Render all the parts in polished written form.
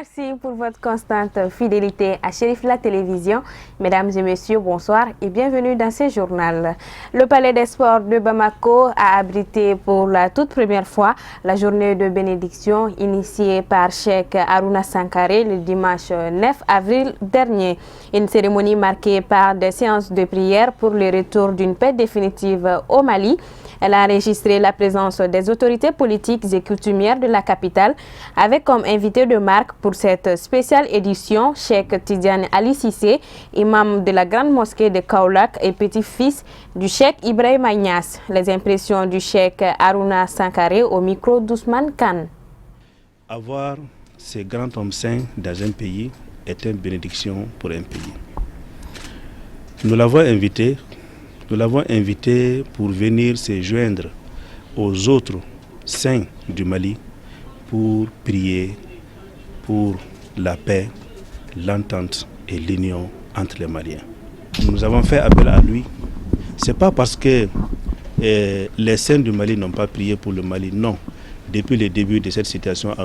Merci pour votre constante fidélité à Chérif la télévision. Mesdames et messieurs, bonsoir et bienvenue dans ce journal. Le Palais des Sports de Bamako a abrité pour la toute première fois la journée de bénédiction initiée par Cheikh Harouna Sankaré le dimanche 9 avril dernier. Une cérémonie marquée par des séances de prière pour le retour d'une paix définitive au Mali. Elle a enregistré la présence des autorités politiques et coutumières de la capitale avec comme invité de marque pour cette spéciale édition Cheikh Tidiane Ali Cissé, imam de la grande mosquée de Kaolack et petit-fils du Cheikh Ibrahima Niass. Les impressions du Cheikh Harouna Sankaré au micro d'Ousmane Kane. Avoir ces grands hommes saints dans un pays est une bénédiction pour un pays. Nous l'avons invité pour venir se joindre aux autres saints du Mali pour prier pour la paix, l'entente et l'union entre les Maliens. Nous avons fait appel à lui. Ce n'est pas parce que les saints du Mali n'ont pas prié pour le Mali, non. Depuis le début de cette situation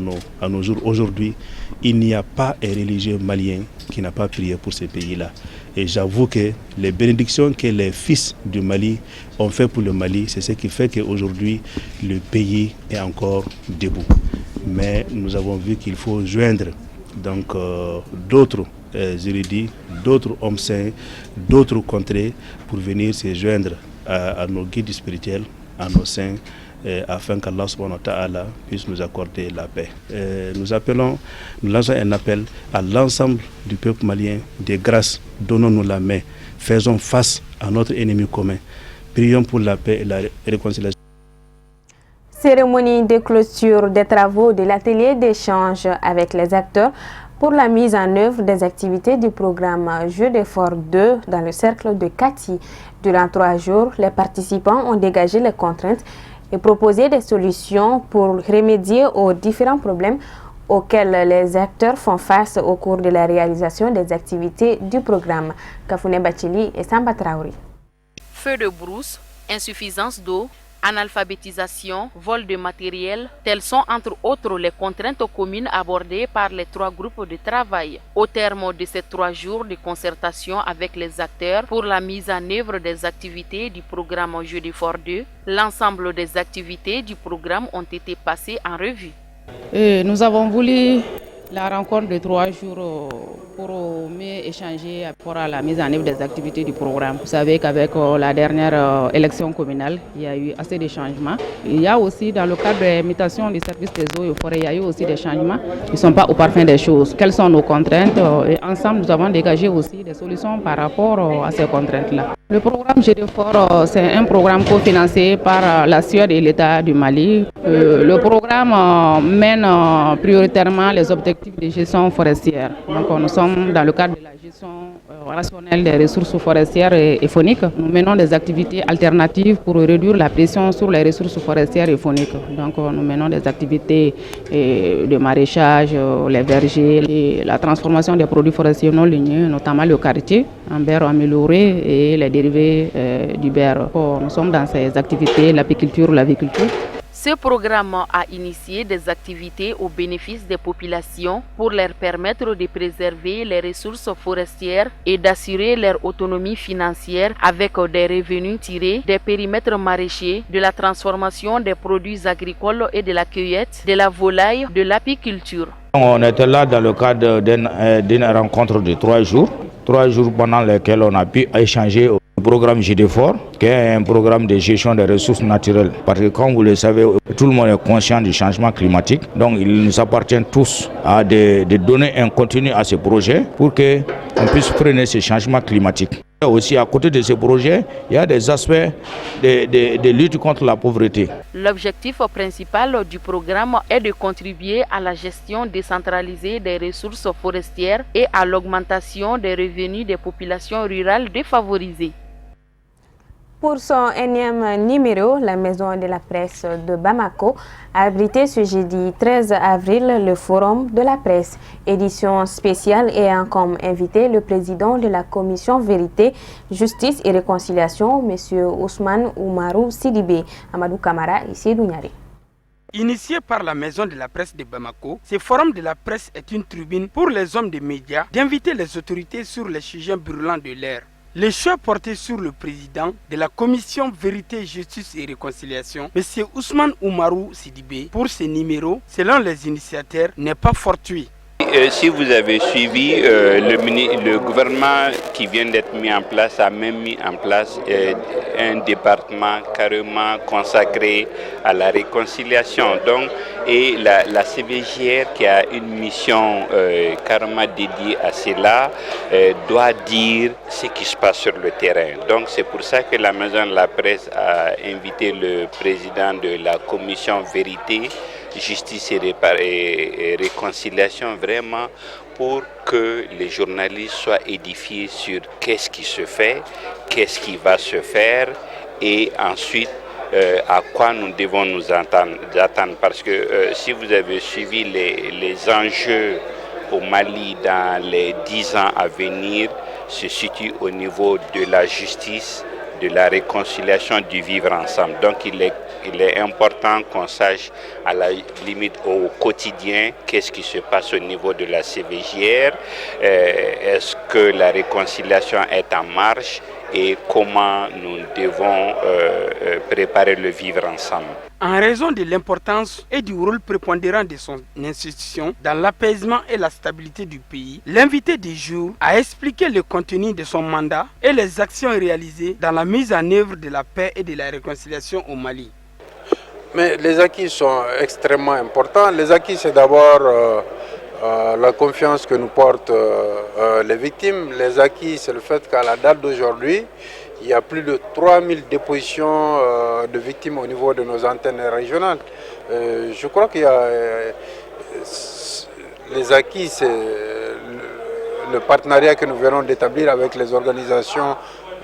à nos jours, aujourd'hui, il n'y a pas un religieux malien qui n'a pas prié pour ce pays-là. Et j'avoue que les bénédictions que les fils du Mali ont fait pour le Mali, c'est ce qui fait qu'aujourd'hui, le pays est encore debout. Mais nous avons vu qu'il faut joindre donc d'autres érudits, d'autres hommes saints, d'autres contrées pour venir se joindre à nos guides spirituels, à nos saints, afin qu'Allah subhanahu wa ta'ala puisse nous accorder la paix. Nous lançons un appel à l'ensemble du peuple malien de grâce. Donnons-nous la main, faisons face à notre ennemi commun. Prions pour la paix et la réconciliation. Cérémonie de clôture des travaux de l'atelier d'échange avec les acteurs pour la mise en œuvre des activités du programme Jeux d'effort 2 dans le cercle de Kati. Durant 3 jours, les participants ont dégagé les contraintes et proposé des solutions pour remédier aux différents problèmes auxquels les acteurs font face au cours de la réalisation des activités du programme. Kafoune Bachili et Samba Traoré. Feu de brousse, insuffisance d'eau, analphabétisation, vol de matériel, telles sont entre autres les contraintes communes abordées par les 3 groupes de travail. Au terme de ces 3 jours de concertation avec les acteurs pour la mise en œuvre des activités du programme Jeux d'effort 2, l'ensemble des activités du programme ont été passées en revue. Nous avons voulu la rencontre de 3 jours pour mieux échanger pour la mise en œuvre des activités du programme. Vous savez qu'avec la dernière élection communale, il y a eu assez de changements. Il y a aussi dans le cadre de l'imitation du service des eaux et forêts, il y a eu aussi des changements qui ne sont pas au parfum des choses. Quelles sont nos contraintes? Et ensemble, nous avons dégagé aussi des solutions par rapport à ces contraintes-là. Le programme Jeux d'effort, c'est un programme cofinancé par la Suède et l'État du Mali. Le programme mène prioritairement les objectifs de gestion forestière. Donc nous sommes dans le cadre de la gestion rationnelle des ressources forestières et fauniques. Nous menons des activités alternatives pour réduire la pression sur les ressources forestières et fauniques. Donc nous menons des activités de maraîchage, les vergers, et la transformation des produits forestiers non ligneux, notamment le karité en beurre amélioré et les dérivés du beurre. Nous sommes dans ces activités, l'apiculture, l'aviculture. Ce programme a initié des activités au bénéfice des populations pour leur permettre de préserver les ressources forestières et d'assurer leur autonomie financière avec des revenus tirés des périmètres maraîchers, de la transformation des produits agricoles et de la cueillette, de la volaille, de l'apiculture. On était là dans le cadre d'une rencontre de 3 jours. 3 jours pendant lesquels on a pu échanger au programme Jeux d'effort, qui est un programme de gestion des ressources naturelles. Parce que comme vous le savez, tout le monde est conscient du changement climatique. Donc il nous appartient tous de donner un contenu à ce projet pour qu'on puisse freiner ce changement climatique. Aussi, à côté de ce projet, il y a des aspects de lutte contre la pauvreté. L'objectif principal du programme est de contribuer à la gestion décentralisée des ressources forestières et à l'augmentation des revenus des populations rurales défavorisées. Pour son énième numéro, la Maison de la Presse de Bamako a abrité ce jeudi 13 avril le Forum de la Presse, édition spéciale ayant comme invité le président de la Commission Vérité, Justice et Réconciliation, M. Ousmane Oumarou Sidibé, Amadou Kamara et Seydou Niari. Initié par la Maison de la Presse de Bamako, ce forum de la presse est une tribune pour les hommes des médias d'inviter les autorités sur les sujets brûlants de l'ère. Le choix porté sur le président de la commission Vérité, Justice et Réconciliation, M. Ousmane Oumarou Sidibé, pour ce numéro, selon les initiateurs, n'est pas fortuit. Si vous avez suivi, le gouvernement qui vient d'être mis en place a même mis en place un département carrément consacré à la réconciliation. Donc, et la CVJR qui a une mission carrément dédiée à cela doit dire ce qui se passe sur le terrain. Donc c'est pour ça que la Maison de la Presse a invité le président de la commission Vérité, Justice et Réconciliation vraiment pour que les journalistes soient édifiés sur qu'est-ce qui se fait, qu'est-ce qui va se faire et ensuite à quoi nous devons nous attendre. Parce que si vous avez suivi les enjeux au Mali dans les 10 ans à venir, se situent au niveau de la justice, de la réconciliation, du vivre ensemble. Donc il est important qu'on sache à la limite au quotidien qu'est-ce qui se passe au niveau de la CVJR, est-ce que la réconciliation est en marche et comment nous devons préparer le vivre ensemble. En raison de l'importance et du rôle prépondérant de son institution dans l'apaisement et la stabilité du pays, l'invité du jour a expliqué le contenu de son mandat et les actions réalisées dans la mise en œuvre de la paix et de la réconciliation au Mali. Mais les acquis sont extrêmement importants. Les acquis, c'est d'abord la confiance que nous portent les victimes. Les acquis, c'est le fait qu'à la date d'aujourd'hui, il y a plus de 3000 dépositions de victimes au niveau de nos antennes régionales. Je crois qu'il y a les acquis, c'est le partenariat que nous venons d'établir avec les organisations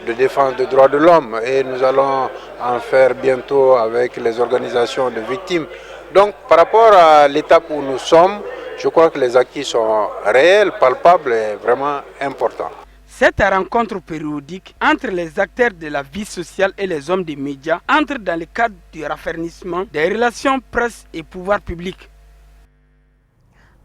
de défense des droits de l'homme et nous allons en faire bientôt avec les organisations de victimes. Donc par rapport à l'étape où nous sommes, je crois que les acquis sont réels, palpables et vraiment importants. Cette rencontre périodique entre les acteurs de la vie sociale et les hommes des médias entre dans le cadre du raffermissement des relations presse et pouvoir public.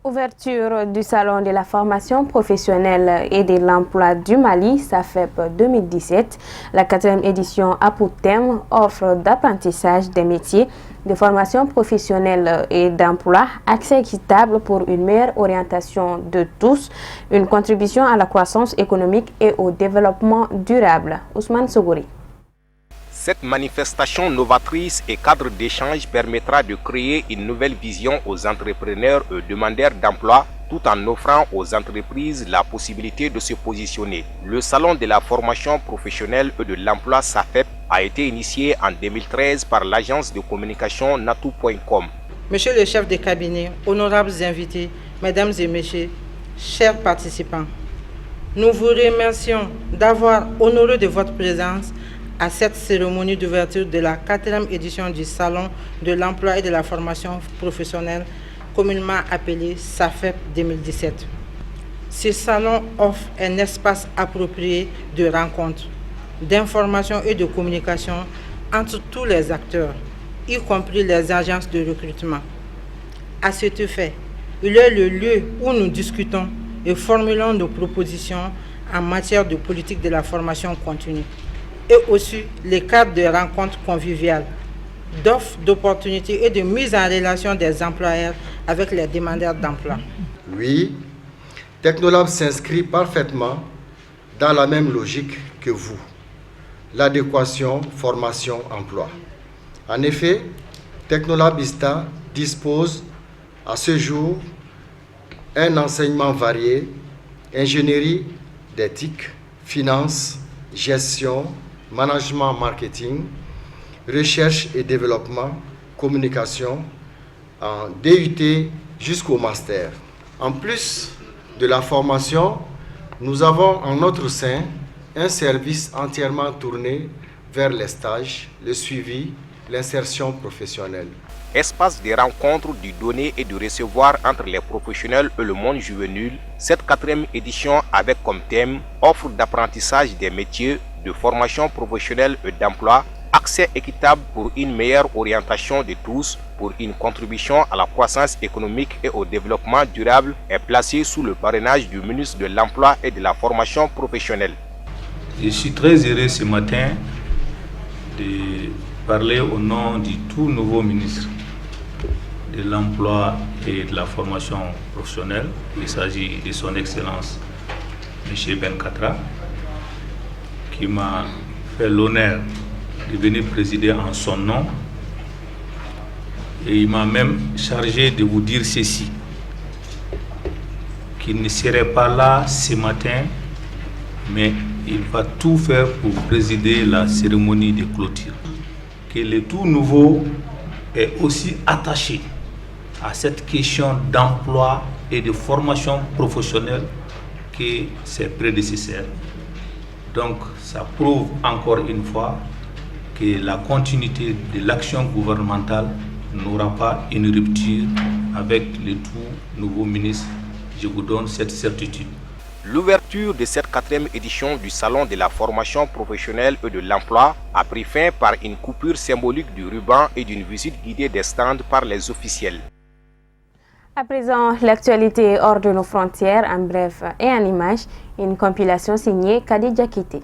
Ouverture du Salon de la formation professionnelle et de l'emploi du Mali, SAFEP 2017. La 4e édition a pour thème offre d'apprentissage des métiers, de formation professionnelle et d'emploi, accès équitable pour une meilleure orientation de tous, une contribution à la croissance économique et au développement durable. Ousmane Sogouri. Cette manifestation novatrice et cadre d'échange permettra de créer une nouvelle vision aux entrepreneurs et demandeurs d'emploi tout en offrant aux entreprises la possibilité de se positionner. Le Salon de la formation professionnelle et de l'emploi SAFEP a été initié en 2013 par l'agence de communication natou.com. Monsieur le chef de cabinet, honorables invités, mesdames et messieurs, chers participants, nous vous remercions d'avoir honoré de votre présence à cette cérémonie d'ouverture de la 4e édition du Salon de l'emploi et de la formation professionnelle, communément appelé SAFEP 2017. Ce salon offre un espace approprié de rencontre, d'information et de communication entre tous les acteurs, y compris les agences de recrutement. À cet effet, il est le lieu où nous discutons et formulons nos propositions en matière de politique de la formation continue, et aussi les cadres de rencontres conviviales, d'offres d'opportunités et de mise en relation des employeurs avec les demandeurs d'emploi. Oui, Technolab s'inscrit parfaitement dans la même logique que vous, l'adéquation formation-emploi. En effet, Technolab ISTA dispose à ce jour un enseignement varié, ingénierie d'éthique, finance, gestion, management marketing, recherche et développement, communication, en DUT jusqu'au master. En plus de la formation, nous avons en notre sein un service entièrement tourné vers les stages, le suivi, l'insertion professionnelle. Espace de rencontre, du donner et de recevoir entre les professionnels et le monde juvénile, cette 4e édition avec comme thème offre d'apprentissage des métiers, de formation professionnelle et d'emploi, accès équitable pour une meilleure orientation de tous, pour une contribution à la croissance économique et au développement durable est placé sous le parrainage du ministre de l'Emploi et de la Formation professionnelle. Je suis très heureux ce matin de parler au nom du tout nouveau ministre de l'Emploi et de la Formation professionnelle. Il s'agit de son Excellence M. Ben Katra, qui m'a fait l'honneur de venir présider en son nom. Et il m'a même chargé de vous dire ceci, qu'il ne serait pas là ce matin, mais il va tout faire pour présider la cérémonie de clôture. Que le tout nouveau est aussi attaché à cette question d'emploi et de formation professionnelle que ses prédécesseurs. Donc ça prouve encore une fois que la continuité de l'action gouvernementale n'aura pas une rupture avec le tout nouveau ministre. Je vous donne cette certitude. L'ouverture de cette 4e édition du Salon de la formation professionnelle et de l'emploi a pris fin par une coupure symbolique du ruban et d'une visite guidée des stands par les officiels. À présent, l'actualité hors de nos frontières, en bref et en images, une compilation signée Khadija Kité.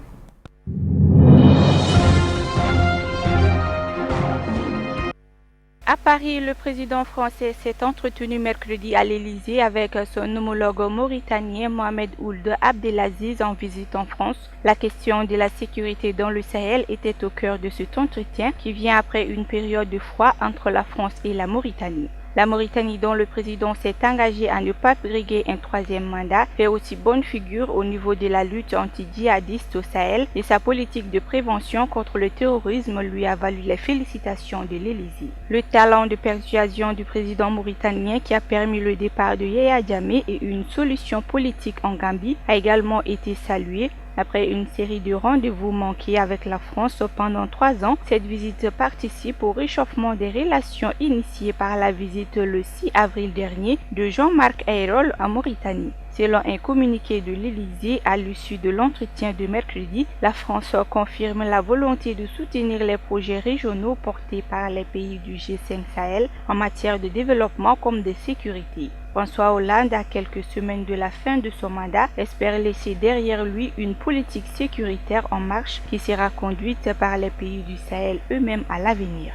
À Paris, le président français s'est entretenu mercredi à l'Élysée avec son homologue mauritanien Mohamed Ould Abdelaziz en visite en France. La question de la sécurité dans le Sahel était au cœur de cet entretien qui vient après une période de froid entre la France et la Mauritanie. La Mauritanie, dont le président s'est engagé à ne pas briguer un 3e mandat, fait aussi bonne figure au niveau de la lutte anti-djihadiste au Sahel et sa politique de prévention contre le terrorisme lui a valu les félicitations de l'Élysée. Le talent de persuasion du président mauritanien qui a permis le départ de Yaya Jammeh et une solution politique en Gambie a également été salué. Après une série de rendez-vous manqués avec la France pendant 3 ans, cette visite participe au réchauffement des relations initiées par la visite le 6 avril dernier de Jean-Marc Ayrault en Mauritanie. Selon un communiqué de l'Élysée, à l'issue de l'entretien de mercredi, la France confirme la volonté de soutenir les projets régionaux portés par les pays du G5 Sahel en matière de développement comme de sécurité. François Hollande, à quelques semaines de la fin de son mandat, espère laisser derrière lui une politique sécuritaire en marche qui sera conduite par les pays du Sahel eux-mêmes à l'avenir.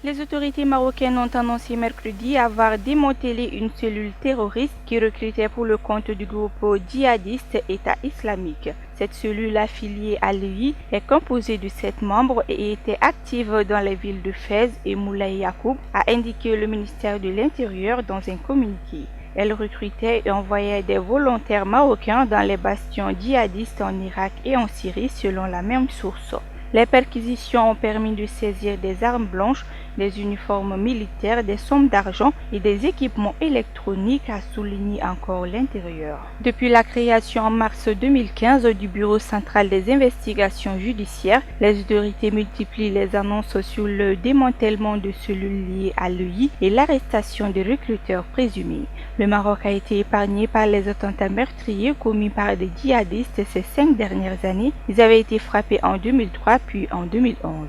Les autorités marocaines ont annoncé mercredi avoir démantelé une cellule terroriste qui recrutait pour le compte du groupe djihadiste État islamique. Cette cellule affiliée à l'EI est composée de 7 membres et était active dans les villes de Fès et Moulay Yacoub, a indiqué le ministère de l'Intérieur dans un communiqué. Elle recrutait et envoyait des volontaires marocains dans les bastions djihadistes en Irak et en Syrie selon la même source. Les perquisitions ont permis de saisir des armes blanches, des uniformes militaires, des sommes d'argent et des équipements électroniques, a souligné encore l'Intérieur. Depuis la création en mars 2015 du Bureau central des investigations judiciaires, les autorités multiplient les annonces sur le démantèlement de cellules liées à l'EI et l'arrestation des recruteurs présumés. Le Maroc a été épargné par les attentats meurtriers commis par des djihadistes ces 5 dernières années. Ils avaient été frappés en 2003 puis en 2011.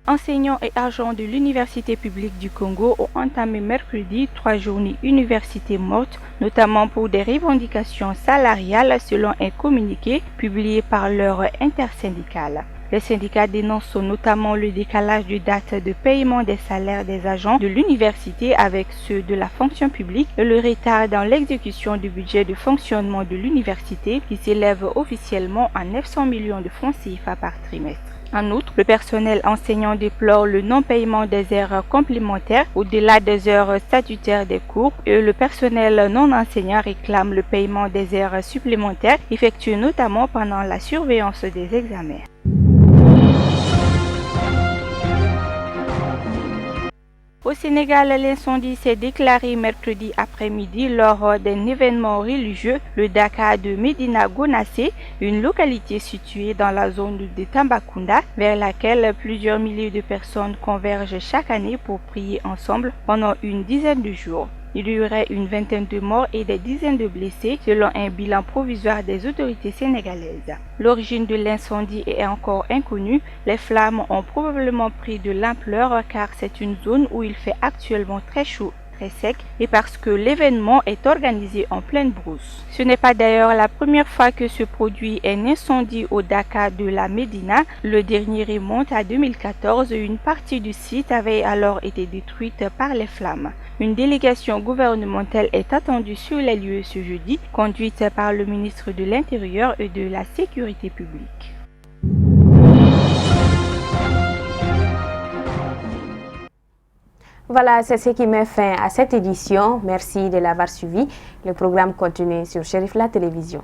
Enseignants et agents de l'Université publique du Congo ont entamé mercredi 3 journées université mortes, notamment pour des revendications salariales selon un communiqué publié par leur intersyndicale. Les syndicats dénoncent notamment le décalage de date de paiement des salaires des agents de l'université avec ceux de la fonction publique et le retard dans l'exécution du budget de fonctionnement de l'université qui s'élève officiellement à 900 millions de francs CFA par trimestre. En outre, le personnel enseignant déplore le non-paiement des heures complémentaires au-delà des heures statutaires des cours et le personnel non enseignant réclame le paiement des heures supplémentaires effectuées notamment pendant la surveillance des examens. Au Sénégal, l'incendie s'est déclaré mercredi après-midi lors d'un événement religieux, le Dakar de Medina Gonassé, une localité située dans la zone de Tambacounda, vers laquelle plusieurs milliers de personnes convergent chaque année pour prier ensemble pendant une dizaine de jours. Il y aurait une vingtaine de morts et des dizaines de blessés selon un bilan provisoire des autorités sénégalaises. L'origine de l'incendie est encore inconnue. Les flammes ont probablement pris de l'ampleur car c'est une zone où il fait actuellement très chaud, très sec et parce que l'événement est organisé en pleine brousse. Ce n'est pas d'ailleurs la première fois que se produit un incendie au Dakar de la Médina. Le dernier remonte à 2014. Une partie du site avait alors été détruite par les flammes. Une délégation gouvernementale est attendue sur les lieux ce jeudi, conduite par le ministre de l'Intérieur et de la Sécurité publique. Voilà, c'est ce qui met fin à cette édition. Merci de l'avoir suivi. Le programme continue sur Cherif La Télévision.